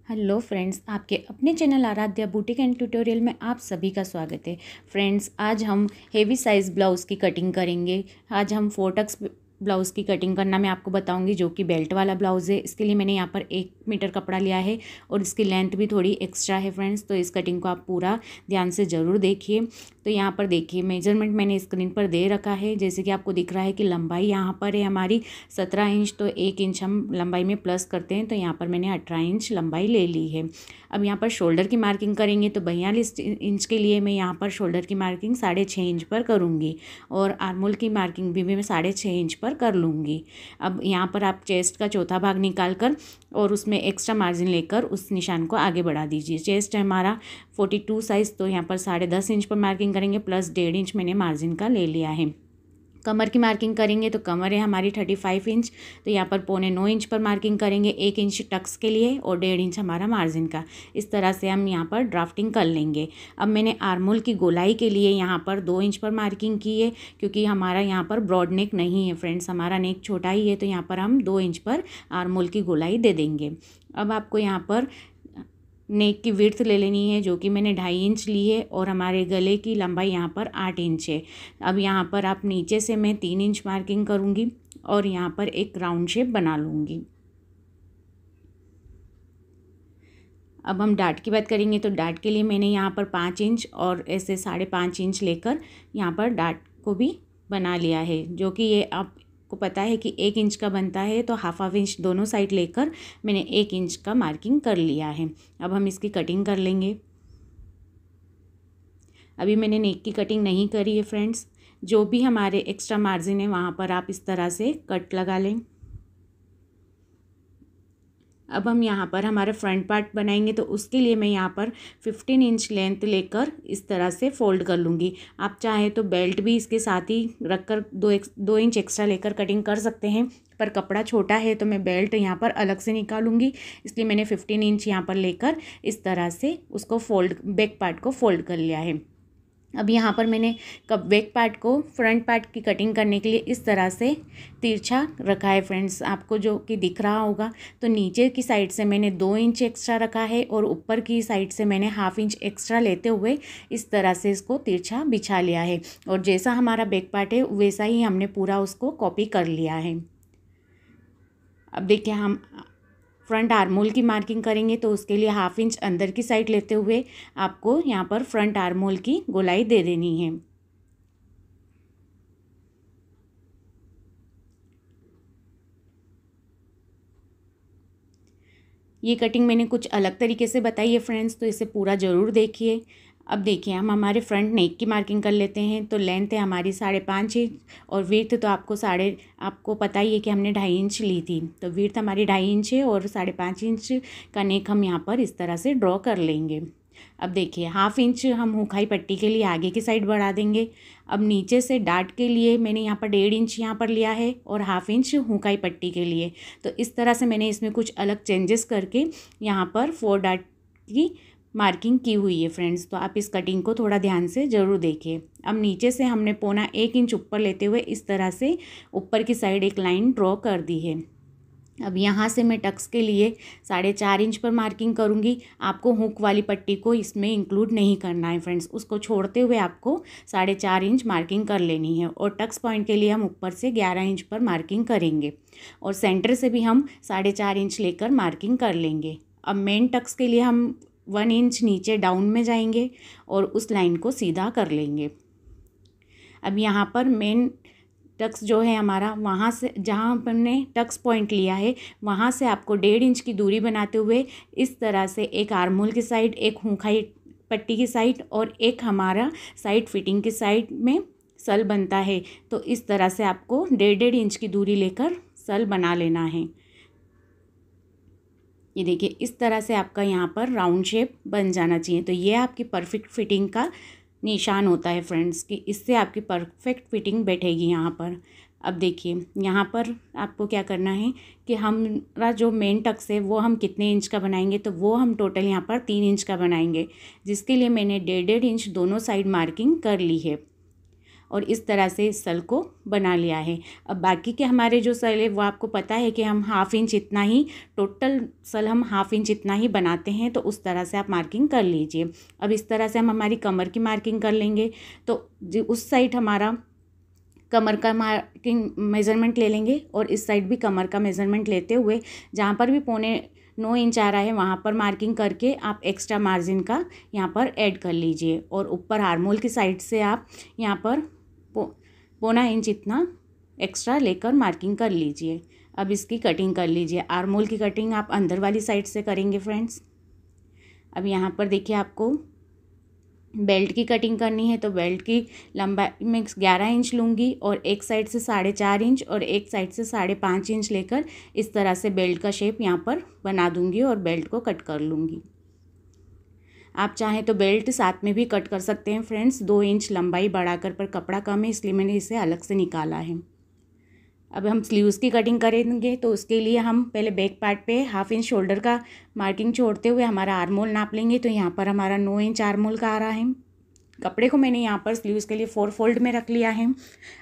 Hello friends, आपके अपने channel Aaradhya boutique and tutorial में आप सभी का स्वागत है। फ्रेंड्स, आज हम हेवी साइज़ ब्लाउज़ की कटिंग करेंगे। आज हम 4 टक्स ब्लाउज़ की कटिंग करना मैं आपको बताऊंगी, जो कि बेल्ट वाला ब्लाउज़ है। इसके लिए मैंने यहाँ पर 1 मीटर कपड़ा लिया है और इसकी लेंथ भी थोड़ी एक्स्ट्रा है फ्रेंड्स, तो इस कटिंग को आप पूरा ध्यान से ज़रूर देखिए। तो यहाँ पर देखिए, मेजरमेंट मैंने स्क्रीन पर दे रखा है। जैसे कि आपको दिख रहा है कि लंबाई यहाँ पर है हमारी 17 इंच, तो 1 इंच हम लंबाई में प्लस करते हैं, तो यहाँ पर मैंने 18 इंच लंबाई ले ली है। अब यहाँ पर शोल्डर की मार्किंग करेंगे, तो 42 इंच के लिए मैं यहाँ पर शोल्डर की मार्किंग 6.5 इंच पर करूँगी और आर्मोल की मार्किंग भी मैं 6.5 इंच पर कर लूँगी। अब यहाँ पर आप चेस्ट का चौथा भाग निकाल कर और उसमें एक्स्ट्रा मार्जिन लेकर उस निशान को आगे बढ़ा दीजिए। चेस्ट है हमारा 42 साइज़, तो यहाँ पर 10.5 इंच पर मार्किंग करेंगे, प्लस 1.5 इंच मैंने मार्जिन का ले लिया है। कमर की मार्किंग करेंगे, तो कमर है हमारी 35 इंच, तो यहाँ पर 0.25 इंच पर मार्किंग करेंगे, 1 इंच टक्स के लिए और 1.5 इंच हमारा मार्जिन का। इस तरह से हम यहाँ पर ड्राफ्टिंग कर लेंगे। अब मैंने आर्मोल की गोलाई के लिए यहाँ पर 2 इंच पर मार्किंग की है, क्योंकि हमारा यहाँ पर ब्रॉड नेक नहीं है फ्रेंड्स, हमारा नेक छोटा ही है, तो यहाँ पर हम 2 इंच पर आर्मोल की गोलाई दे देंगे। अब आपको यहाँ पर नेक की विड्थ ले लेनी है, जो कि मैंने 2.5 इंच ली है और हमारे गले की लंबाई यहाँ पर 8 इंच है। अब यहाँ पर आप नीचे से मैं 3 इंच मार्किंग करूँगी और यहाँ पर एक राउंड शेप बना लूँगी। अब हम डाट की बात करेंगे, तो डाट के लिए मैंने यहाँ पर 5 इंच और ऐसे 5.5 इंच लेकर यहाँ पर डाट को भी बना लिया है, जो कि ये आपको पता है कि 1 इंच का बनता है, तो हाफ इंच दोनों साइड लेकर मैंने 1 इंच का मार्किंग कर लिया है। अब हम इसकी कटिंग कर लेंगे। अभी मैंने नेक की कटिंग नहीं करी है फ्रेंड्स, जो भी हमारे एक्स्ट्रा मार्जिन है वहाँ पर आप इस तरह से कट लगा लें। अब हम यहाँ पर हमारा फ्रंट पार्ट बनाएंगे, तो उसके लिए मैं यहाँ पर 15 इंच लेंथ लेकर इस तरह से फोल्ड कर लूँगी। आप चाहे तो बेल्ट भी इसके साथ ही रखकर 2 इंच एक्स्ट्रा लेकर कटिंग कर सकते हैं, पर कपड़ा छोटा है तो मैं बेल्ट यहाँ पर अलग से निकालूंगी, इसलिए मैंने 15 इंच यहाँ पर लेकर इस तरह से उसको बैक पार्ट को फोल्ड कर लिया है। अब यहाँ पर मैंने बैक पार्ट को फ्रंट पार्ट की कटिंग करने के लिए इस तरह से तिरछा रखा है फ्रेंड्स, आपको जो कि दिख रहा होगा। तो नीचे की साइड से मैंने 2 इंच एक्स्ट्रा रखा है और ऊपर की साइड से मैंने हाफ इंच एक्स्ट्रा लेते हुए इस तरह से इसको तिरछा बिछा लिया है, और जैसा हमारा बैक पार्ट है वैसा ही हमने पूरा उसको कॉपी कर लिया है। अब देखिए, हम फ्रंट आर्मोल की मार्किंग करेंगे, तो उसके लिए हाफ इंच अंदर की साइड लेते हुए आपको यहाँ पर फ्रंट आर्मोल की गोलाई दे देनी है। ये कटिंग मैंने कुछ अलग तरीके से बताई है फ्रेंड्स, तो इसे पूरा ज़रूर देखिए। अब देखिए, हम हमारे फ्रंट नेक की मार्किंग कर लेते हैं। तो लेंथ है हमारी 5.5 इंच और विड्थ तो आपको पता ही है कि हमने 2.5 इंच ली थी, तो विड्थ हमारी 2.5 इंच है और 5.5 इंच का नेक हम यहाँ पर इस तरह से ड्रॉ कर लेंगे। अब देखिए, हाफ इंच हम हुकाई पट्टी के लिए आगे की साइड बढ़ा देंगे। अब नीचे से डाट के लिए मैंने यहाँ पर 1.5 इंच यहाँ पर लिया है और हाफ इंच हुकाई पट्टी के लिए, तो इस तरह से मैंने इसमें कुछ अलग चेंजेस करके यहाँ पर 4 डाट की मार्किंग की हुई है फ्रेंड्स, तो आप इस कटिंग को थोड़ा ध्यान से ज़रूर देखिए। अब नीचे से हमने 0.25 इंच ऊपर लेते हुए इस तरह से ऊपर की साइड एक लाइन ड्रॉ कर दी है। अब यहाँ से मैं टक्स के लिए 4.5 इंच पर मार्किंग करूँगी। आपको हुक वाली पट्टी को इसमें इंक्लूड नहीं करना है फ्रेंड्स, उसको छोड़ते हुए आपको 4.5 इंच मार्किंग कर लेनी है। और टक्स पॉइंट के लिए हम ऊपर से 11 इंच पर मार्किंग करेंगे और सेंटर से भी हम 4.5 इंच लेकर मार्किंग कर लेंगे। अब मेन टक्स के लिए हम 1 इंच नीचे डाउन में जाएंगे और उस लाइन को सीधा कर लेंगे। अब यहाँ पर मेन टक्स जो है हमारा, वहाँ से जहाँ हमने टक्स पॉइंट लिया है वहाँ से आपको 1.5 इंच की दूरी बनाते हुए इस तरह से एक आर्मोल की साइड, एक हुकाई पट्टी की साइड और एक हमारा साइड फिटिंग की साइड में सल बनता है, तो इस तरह से आपको 1.5 इंच की दूरी लेकर सल बना लेना है। ये देखिए, इस तरह से आपका यहाँ पर राउंड शेप बन जाना चाहिए। तो ये आपकी परफेक्ट फिटिंग का निशान होता है फ्रेंड्स, कि इससे आपकी परफेक्ट फिटिंग बैठेगी यहाँ पर। अब देखिए, यहाँ पर आपको क्या करना है कि हमारा जो मेन टक्स है वो हम कितने इंच का बनाएंगे, तो वो हम टोटल यहाँ पर 3 इंच का बनाएंगे, जिसके लिए मैंने 1.5 इंच दोनों साइड मार्किंग कर ली है। और इस तरह से इस सल को बना लिया है। अब बाकी के हमारे जो सल है वो आपको पता है कि हम 1/2 इंच इतना ही, टोटल सल हम 1/2 इंच इतना ही बनाते हैं, तो उस तरह से आप मार्किंग कर लीजिए। अब इस तरह से हम हमारी कमर की मार्किंग कर लेंगे। तो उस साइड हमारा कमर का मार्किंग मेज़रमेंट ले लेंगे और इस साइड भी कमर का मेज़रमेंट लेते हुए जहाँ पर भी 9.25 इंच आ रहा है वहाँ पर मार्किंग करके आप एक्स्ट्रा मार्जिन का यहाँ पर ऐड कर लीजिए। और ऊपर आर्मोल की साइड से आप यहाँ पर 1.25 इंच इतना एक्स्ट्रा लेकर मार्किंग कर लीजिए। अब इसकी कटिंग कर लीजिए। आर्मोल की कटिंग आप अंदर वाली साइड से करेंगे फ्रेंड्स। अब यहाँ पर देखिए आपको बेल्ट की कटिंग करनी है, तो बेल्ट की लंबाई मैं 11 इंच लूँगी और एक साइड से 4.5 इंच और एक साइड से 5.5 इंच लेकर इस तरह से बेल्ट का शेप यहाँ पर बना दूँगी और बेल्ट को कट कर लूँगी। आप चाहें तो बेल्ट साथ में भी कट कर सकते हैं फ्रेंड्स। 2 इंच लंबाई बढ़ाकर, पर कपड़ा कम है इसलिए मैंने इसे अलग से निकाला है। अब हम स्लीव्स की कटिंग करेंगे, तो उसके लिए हम पहले बैक पार्ट पे 1/2 इंच शोल्डर का मार्किंग छोड़ते हुए हमारा आर्मोल नाप लेंगे। तो यहाँ पर हमारा 9 इंच आर्मोल का आ रहा है। कपड़े को मैंने यहाँ पर स्लीव्स के लिए 4 फोल्ड में रख लिया है।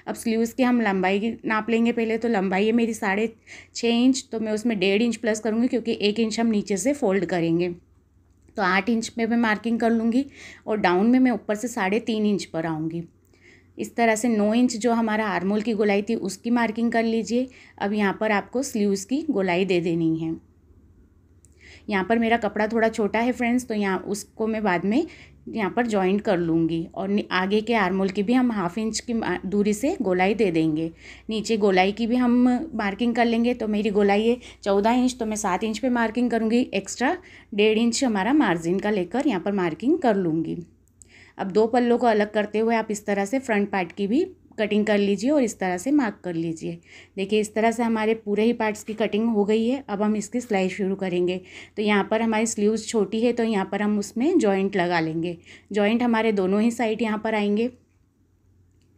अब स्लीव्स की हम लंबाई नाप लेंगे पहले। तो लंबाई है मेरी 6.5 इंच, तो मैं उसमें 1.5 इंच प्लस करूँगी क्योंकि 1 इंच हम नीचे से फोल्ड करेंगे। तो 8 इंच पे मैं मार्किंग कर लूँगी और डाउन में मैं ऊपर से 3.5 इंच पर आऊँगी। इस तरह से 9 इंच जो हमारा आर्मोल की गोलाई थी उसकी मार्किंग कर लीजिए। अब यहाँ पर आपको स्लीव्स की गोलाई दे देनी है। यहाँ पर मेरा कपड़ा थोड़ा छोटा है फ्रेंड्स, तो यहाँ उसको मैं बाद में यहाँ पर जॉइंट कर लूँगी और आगे के आर्मोल की भी हम 1/2 इंच की दूरी से गोलाई दे देंगे। नीचे गोलाई की भी हम मार्किंग कर लेंगे। तो मेरी गोलाई है 14 इंच, तो मैं 7 इंच पे मार्किंग करूँगी। एक्स्ट्रा 1.5 इंच हमारा मार्जिन का लेकर यहाँ पर मार्किंग कर लूँगी। अब 2 पल्लों को अलग करते हुए आप इस तरह से फ्रंट पार्ट की भी कटिंग कर लीजिए और इस तरह से मार्क कर लीजिए। देखिए इस तरह से हमारे पूरे ही पार्ट्स की कटिंग हो गई है। अब हम इसकी सिलाई शुरू करेंगे। तो यहाँ पर हमारी स्लीव्स छोटी है, तो यहाँ पर हम उसमें जॉइंट लगा लेंगे। जॉइंट हमारे दोनों ही साइड यहाँ पर आएंगे।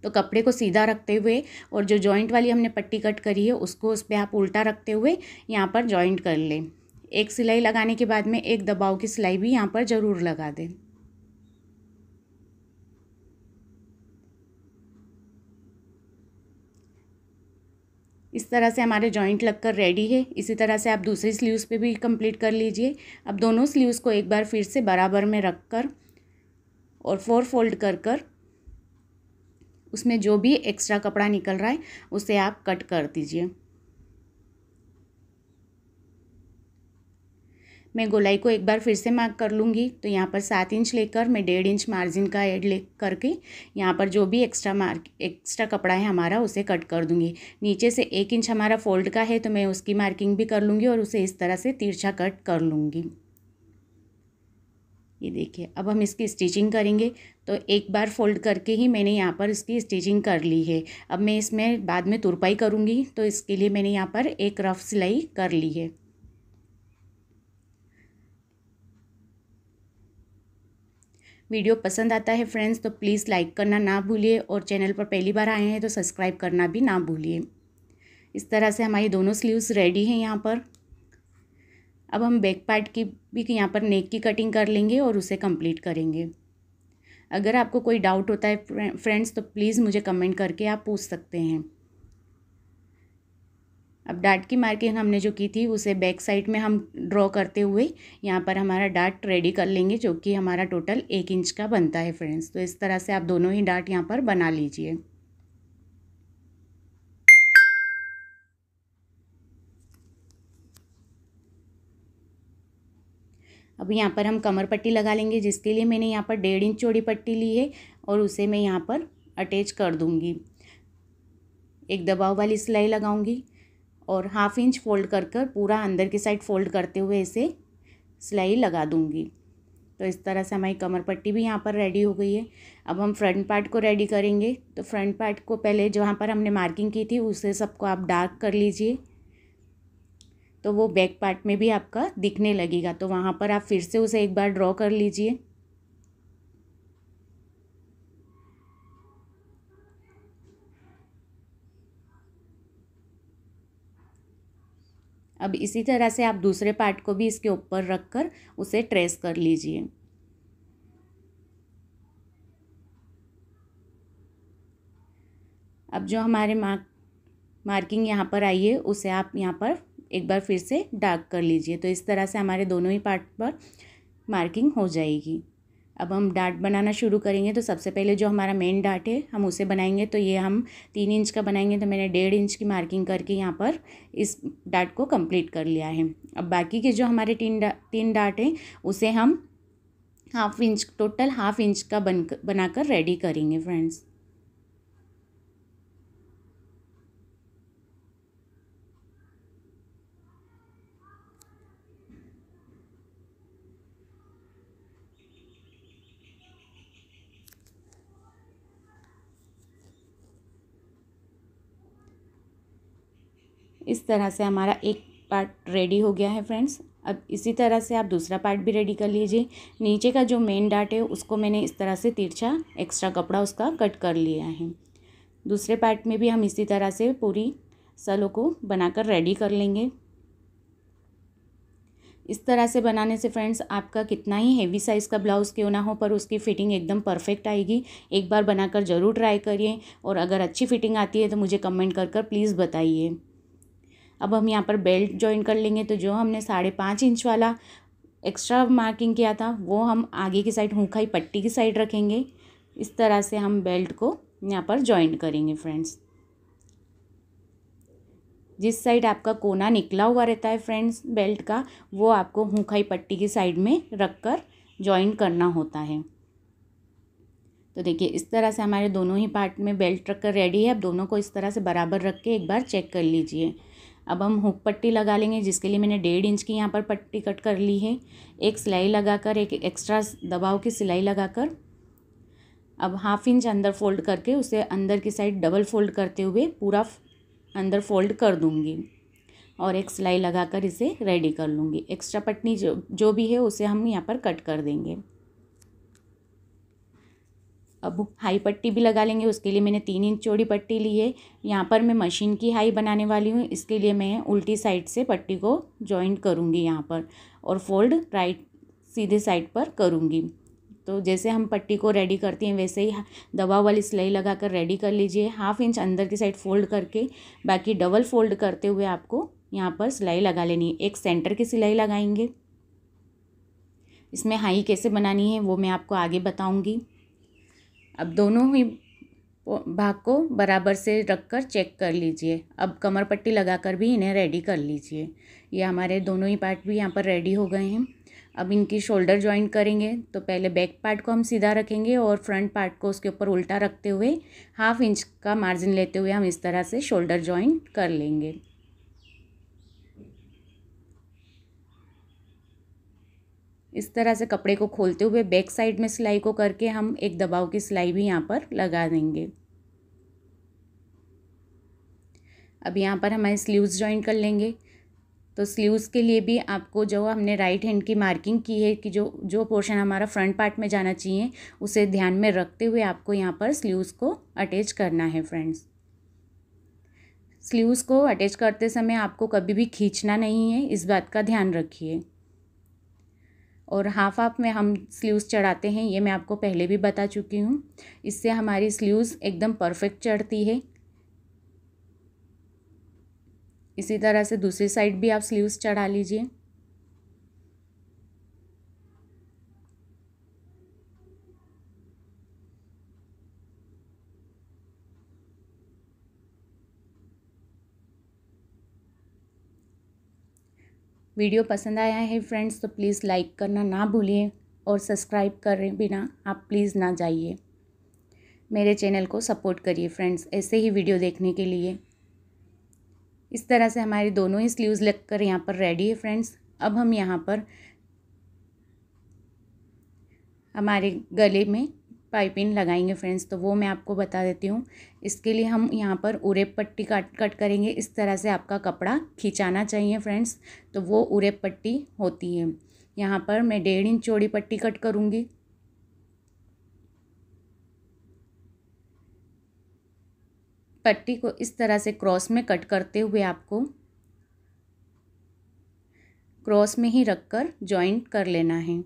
तो कपड़े को सीधा रखते हुए और जो जॉइंट वाली हमने पट्टी कट करी है उसको उस पर आप उल्टा रखते हुए यहाँ पर जॉइंट कर लें। एक सिलाई लगाने के बाद में एक दबाव की सिलाई भी यहाँ पर ज़रूर लगा दें। इस तरह से हमारे जॉइंट लगकर रेडी है। इसी तरह से आप दूसरी स्लीव्स पे भी कंप्लीट कर लीजिए। अब दोनों स्लीव्स को एक बार फिर से बराबर में रखकर और 4 फोल्ड कर उसमें जो भी एक्स्ट्रा कपड़ा निकल रहा है उसे आप कट कर दीजिए। मैं गोलाई को एक बार फिर से मार्क कर लूँगी। तो यहाँ पर 7 इंच लेकर मैं 1.5 इंच मार्जिन का ऐड ले करके यहाँ पर जो भी एक्स्ट्रा कपड़ा है हमारा उसे कट कर दूँगी। नीचे से 1 इंच हमारा फोल्ड का है, तो मैं उसकी मार्किंग भी कर लूँगी और उसे इस तरह से तिरछा कट कर लूँगी। ये देखिए अब हम इसकी स्टिचिंग करेंगे। तो एक बार फोल्ड करके ही मैंने यहाँ पर इसकी स्टिचिंग कर ली है। अब मैं इसमें बाद में तुरपाई करूँगी, तो इसके लिए मैंने यहाँ पर एक रफ सिलाई कर ली है। वीडियो पसंद आता है फ्रेंड्स तो प्लीज़ लाइक करना ना भूलिए और चैनल पर पहली बार आए हैं तो सब्सक्राइब करना भी ना भूलिए। इस तरह से हमारी दोनों स्लीव्स रेडी हैं यहाँ पर। अब हम बैक पार्ट की भी यहाँ पर नेक की कटिंग कर लेंगे और उसे कंप्लीट करेंगे। अगर आपको कोई डाउट होता है फ्रेंड्स तो प्लीज़ मुझे कमेंट करके आप पूछ सकते हैं। अब डार्ट की मार्किंग हमने जो की थी उसे बैक साइड में हम ड्रॉ करते हुए यहाँ पर हमारा डार्ट रेडी कर लेंगे, जो कि हमारा टोटल 1 इंच का बनता है फ्रेंड्स। तो इस तरह से आप दोनों ही डार्ट यहाँ पर बना लीजिए। अब यहाँ पर हम कमर पट्टी लगा लेंगे, जिसके लिए मैंने यहाँ पर 1.5 इंच चौड़ी पट्टी ली है और उसे मैं यहाँ पर अटैच कर दूँगी। एक दबाव वाली सिलाई लगाऊंगी और 1/2 इंच फोल्ड कर पूरा अंदर की साइड फोल्ड करते हुए इसे सिलाई लगा दूंगी। तो इस तरह से हमारी कमर पट्टी भी यहाँ पर रेडी हो गई है। अब हम फ्रंट पार्ट को रेडी करेंगे। तो फ्रंट पार्ट को पहले जहाँ पर हमने मार्किंग की थी उसे सबको आप डार्क कर लीजिए, तो वो बैक पार्ट में भी आपका दिखने लगेगा। तो वहाँ पर आप फिर से उसे एक बार ड्रॉ कर लीजिए। अब इसी तरह से आप दूसरे पार्ट को भी इसके ऊपर रखकर उसे ट्रेस कर लीजिए। अब जो हमारे मार्किंग यहाँ पर आई है उसे आप यहाँ पर एक बार फिर से डार्क कर लीजिए। तो इस तरह से हमारे दोनों ही पार्ट पर मार्किंग हो जाएगी। अब हम डार्ट बनाना शुरू करेंगे। तो सबसे पहले जो हमारा मेन डार्ट है हम उसे बनाएंगे। तो ये हम 3 इंच का बनाएंगे, तो मैंने 1.5 इंच की मार्किंग करके यहाँ पर इस डार्ट को कंप्लीट कर लिया है। अब बाकी के जो हमारे तीन डार्ट हैं उसे हम टोटल हाफ इंच का बनाकर रेडी करेंगे फ्रेंड्स। इस तरह से हमारा एक पार्ट रेडी हो गया है फ्रेंड्स। अब इसी तरह से आप दूसरा पार्ट भी रेडी कर लीजिए। नीचे का जो मेन डार्ट है उसको मैंने इस तरह से तिरछा एक्स्ट्रा कपड़ा उसका कट कर लिया है। दूसरे पार्ट में भी हम इसी तरह से पूरी सलों को बनाकर रेडी कर लेंगे। इस तरह से बनाने से फ्रेंड्स आपका कितना ही हेवी साइज़ का ब्लाउज़ क्यों ना हो पर उसकी फ़िटिंग एकदम परफेक्ट आएगी। एक बार बनाकर ज़रूर ट्राई करिए और अगर अच्छी फ़िटिंग आती है तो मुझे कमेंट कर प्लीज़ बताइए। अब हम यहाँ पर बेल्ट जॉइन कर लेंगे। तो जो हमने 5.5 इंच वाला एक्स्ट्रा मार्किंग किया था वो हम आगे की साइड हुकाई पट्टी की साइड रखेंगे। इस तरह से हम बेल्ट को यहाँ पर जॉइन करेंगे फ्रेंड्स। जिस साइड आपका कोना निकला हुआ रहता है फ्रेंड्स बेल्ट का, वो आपको हुकाई पट्टी की साइड में रख कर जॉइन करना होता है। तो देखिए इस तरह से हमारे दोनों ही पार्ट में बेल्ट रख कर रेडी है। अब दोनों को इस तरह से बराबर रख के एक बार चेक कर लीजिए। अब हम हुक पट्टी लगा लेंगे, जिसके लिए मैंने 1.5 इंच की यहाँ पर पट्टी कट कर ली है। एक सिलाई लगाकर, एक एक्स्ट्रा दबाव की सिलाई लगाकर अब हाफ इंच अंदर फोल्ड करके उसे अंदर की साइड डबल फोल्ड करते हुए पूरा अंदर फोल्ड कर दूंगी और एक सिलाई लगाकर इसे रेडी कर लूँगी। एक्स्ट्रा पट्टी जो भी है उसे हम यहाँ पर कट कर देंगे। अब हाई पट्टी भी लगा लेंगे। उसके लिए मैंने 3 इंच चौड़ी पट्टी ली है। यहाँ पर मैं मशीन की हाई बनाने वाली हूँ, इसके लिए मैं उल्टी साइड से पट्टी को जॉइंट करूँगी यहाँ पर और फोल्ड राइट सीधे साइड पर करूँगी। तो जैसे हम पट्टी को रेडी करती हैं वैसे ही दबाव वाली सिलाई लगाकर रेडी कर लीजिए। हाफ इंच अंदर की साइड फोल्ड करके बाकी डबल फोल्ड करते हुए आपको यहाँ पर सिलाई लगा लेनी है। एक सेंटर की सिलाई लगाएंगे। इसमें हाई कैसे बनानी है वो मैं आपको आगे बताऊँगी। अब दोनों ही भाग को बराबर से रखकर चेक कर लीजिए। अब कमर पट्टी लगाकर भी इन्हें रेडी कर लीजिए। ये हमारे दोनों ही पार्ट भी यहाँ पर रेडी हो गए हैं। अब इनकी शोल्डर जॉइन करेंगे। तो पहले बैक पार्ट को हम सीधा रखेंगे और फ्रंट पार्ट को उसके ऊपर उल्टा रखते हुए हाफ इंच का मार्जिन लेते हुए हम इस तरह से शोल्डर जॉइन कर लेंगे। इस तरह से कपड़े को खोलते हुए बैक साइड में सिलाई को करके हम एक दबाव की सिलाई भी यहाँ पर लगा देंगे। अब यहाँ पर हमारे स्लीव्स जॉइन कर लेंगे। तो स्लीव्स के लिए भी आपको जो हमने राइट हैंड की मार्किंग की है कि जो पोर्शन हमारा फ्रंट पार्ट में जाना चाहिए उसे ध्यान में रखते हुए आपको यहाँ पर स्लीव्स को अटैच करना है फ्रेंड्स। स्लीव्स को अटैच करते समय आपको कभी भी खींचना नहीं है, इस बात का ध्यान रखिए। और हाफ में हम स्लीव्स चढ़ाते हैं, ये मैं आपको पहले भी बता चुकी हूँ। इससे हमारी स्लीव्स एकदम परफेक्ट चढ़ती है। इसी तरह से दूसरी साइड भी आप स्लीव्स चढ़ा लीजिए। वीडियो पसंद आया है फ्रेंड्स तो प्लीज़ लाइक करना ना भूलिए और सब्सक्राइब करे बिना आप प्लीज़ ना जाइए। मेरे चैनल को सपोर्ट करिए फ्रेंड्स ऐसे ही वीडियो देखने के लिए। इस तरह से हमारी दोनों ही स्लीव्स लगकर यहाँ पर रेडी है फ्रेंड्स। अब हम यहाँ पर हमारे गले में पाइपिंग लगाएंगे फ्रेंड्स, तो वो मैं आपको बता देती हूँ। इसके लिए हम यहाँ पर उरेप पट्टी कट करेंगे। इस तरह से आपका कपड़ा खिंचाना चाहिए फ्रेंड्स, तो वो उरेप पट्टी होती है। यहाँ पर मैं 1.5 इंच चौड़ी पट्टी कट करूँगी। पट्टी को इस तरह से क्रॉस में कट करते हुए आपको क्रॉस में ही रखकर जॉइंट कर लेना है।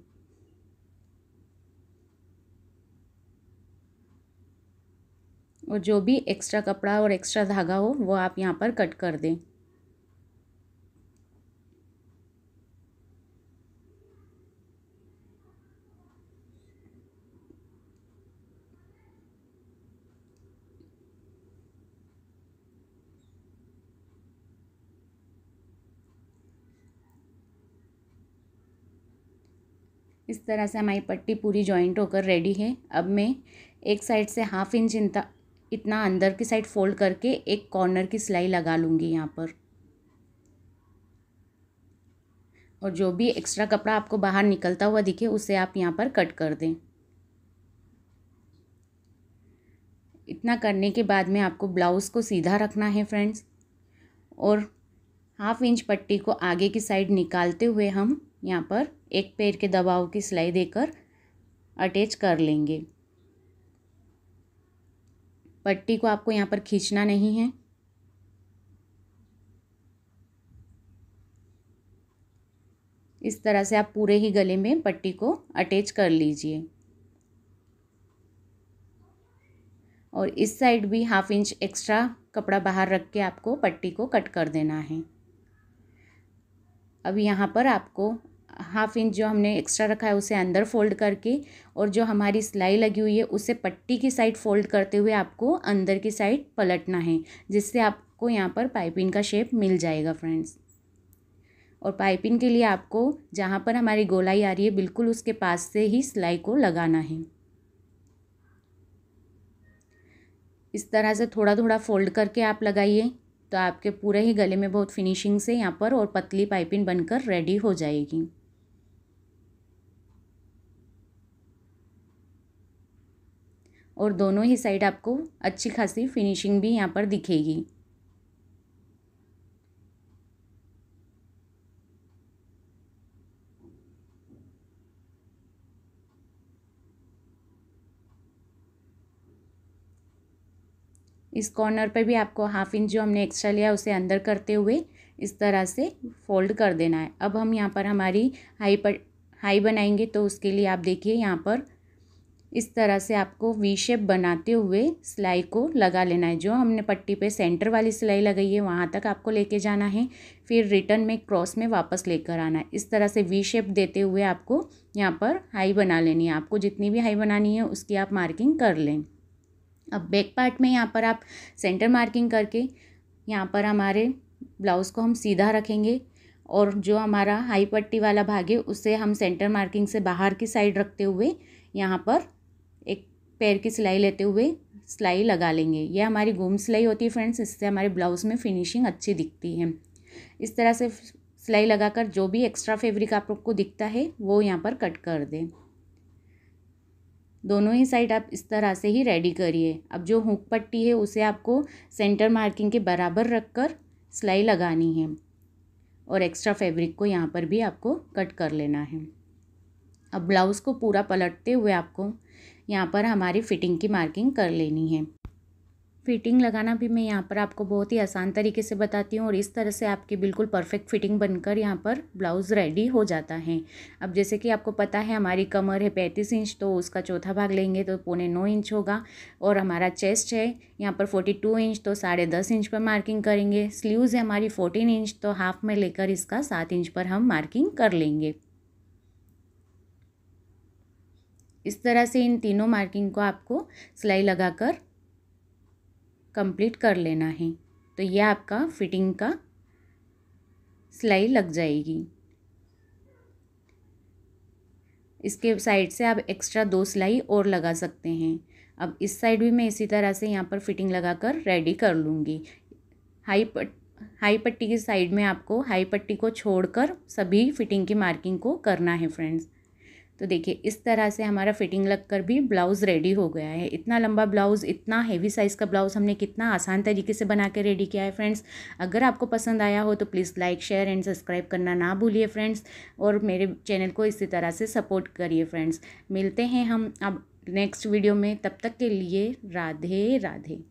और जो भी एक्स्ट्रा कपड़ा और एक्स्ट्रा धागा हो वो आप यहाँ पर कट कर दें। इस तरह से हमारी पट्टी पूरी जॉइंट होकर रेडी है। अब मैं एक साइड से 1/2 इंच इतना अंदर की साइड फोल्ड करके एक कॉर्नर की सिलाई लगा लूँगी यहाँ पर। और जो भी एक्स्ट्रा कपड़ा आपको बाहर निकलता हुआ दिखे उसे आप यहाँ पर कट कर दें। इतना करने के बाद में आपको ब्लाउज़ को सीधा रखना है फ्रेंड्स, और 1/2 इंच पट्टी को आगे की साइड निकालते हुए हम यहाँ पर एक पैर के दबाव की सिलाई देकर अटैच कर लेंगे। पट्टी को आपको यहाँ पर खींचना नहीं है। इस तरह से आप पूरे ही गले में पट्टी को अटैच कर लीजिए। और इस साइड भी 1/2 इंच एक्स्ट्रा कपड़ा बाहर रख के आपको पट्टी को कट कर देना है। अब यहाँ पर आपको 1/2 इंच जो हमने एक्स्ट्रा रखा है उसे अंदर फोल्ड करके, और जो हमारी सिलाई लगी हुई है उसे पट्टी की साइड फोल्ड करते हुए आपको अंदर की साइड पलटना है, जिससे आपको यहाँ पर पाइपिंग का शेप मिल जाएगा फ्रेंड्स। और पाइपिंग के लिए आपको जहाँ पर हमारी गोलाई आ रही है बिल्कुल उसके पास से ही सिलाई को लगाना है। इस तरह से थोड़ा थोड़ा फोल्ड करके आप लगाइए, तो आपके पूरे ही गले में बहुत फिनिशिंग से यहाँ पर और पतली पाइपिंग बनकर रेडी हो जाएगी। और दोनों ही साइड आपको अच्छी खासी फिनिशिंग भी यहाँ पर दिखेगी। इस कॉर्नर पर भी आपको 1/2 इंच जो हमने एक्स्ट्रा लिया उसे अंदर करते हुए इस तरह से फोल्ड कर देना है। अब हम यहाँ पर हमारी हाई बनाएंगे, तो उसके लिए आप देखिए यहाँ पर इस तरह से आपको वी शेप बनाते हुए सिलाई को लगा लेना है। जो हमने पट्टी पे सेंटर वाली सिलाई लगाई है वहाँ तक आपको लेके जाना है, फिर रिटर्न में क्रॉस में वापस लेकर आना है। इस तरह से वी शेप देते हुए आपको यहाँ पर हाई बना लेनी है। आपको जितनी भी हाई बनानी है उसकी आप मार्किंग कर लें। अब बैक पार्ट में यहाँ पर आप सेंटर मार्किंग करके यहाँ पर हमारे ब्लाउज़ को हम सीधा रखेंगे, और जो हमारा हाई पट्टी वाला भाग है उसे हम सेंटर मार्किंग से बाहर की साइड रखते हुए यहाँ पर एक पैर की सिलाई लेते हुए सिलाई लगा लेंगे। यह हमारी घूम सिलाई होती है फ्रेंड्स, इससे हमारे ब्लाउज़ में फिनिशिंग अच्छी दिखती है। इस तरह से सिलाई लगाकर जो भी एक्स्ट्रा फैब्रिक आप लोग को दिखता है वो यहाँ पर कट कर दें। दोनों ही साइड आप इस तरह से ही रेडी करिए। अब जो हुक पट्टी है उसे आपको सेंटर मार्किंग के बराबर रखकर सिलाई लगानी है, और एक्स्ट्रा फैब्रिक को यहाँ पर भी आपको कट कर लेना है। अब ब्लाउज़ को पूरा पलटते हुए आपको यहाँ पर हमारी फिटिंग की मार्किंग कर लेनी है। फिटिंग लगाना भी मैं यहाँ पर आपको बहुत ही आसान तरीके से बताती हूँ, और इस तरह से आपकी बिल्कुल परफेक्ट फिटिंग बनकर यहाँ पर ब्लाउज़ रेडी हो जाता है। अब जैसे कि आपको पता है हमारी कमर है 35 इंच, तो उसका चौथा भाग लेंगे तो 9.25 इंच होगा, और हमारा चेस्ट है यहाँ पर 42 इंच, तो 10.5 इंच पर मार्किंग करेंगे। स्लीव्स है हमारी 14 इंच, तो हाफ में लेकर इसका 7 इंच पर हम मार्किंग कर लेंगे। इस तरह से इन तीनों मार्किंग को आपको सिलाई लगाकर कंप्लीट कर लेना है, तो यह आपका फिटिंग का सिलाई लग जाएगी। इसके साइड से आप एक्स्ट्रा 2 सिलाई और लगा सकते हैं। अब इस साइड भी मैं इसी तरह से यहाँ पर फिटिंग लगाकर रेडी कर लूँगी। हाई पट्टी की साइड में आपको हाई पट्टी को छोड़कर सभी फिटिंग की मार्किंग को करना है फ्रेंड्स। तो देखिए इस तरह से हमारा फिटिंग लगकर भी ब्लाउज़ रेडी हो गया है। इतना लंबा ब्लाउज़, इतना हेवी साइज़ का ब्लाउज़ हमने कितना आसान तरीके से बना के रेडी किया है फ्रेंड्स। अगर आपको पसंद आया हो तो please like, share and subscribe करना ना भूलिए फ्रेंड्स, और मेरे चैनल को इसी तरह से सपोर्ट करिए फ्रेंड्स। मिलते हैं हम अब नेक्स्ट वीडियो में, तब तक के लिए राधे राधे।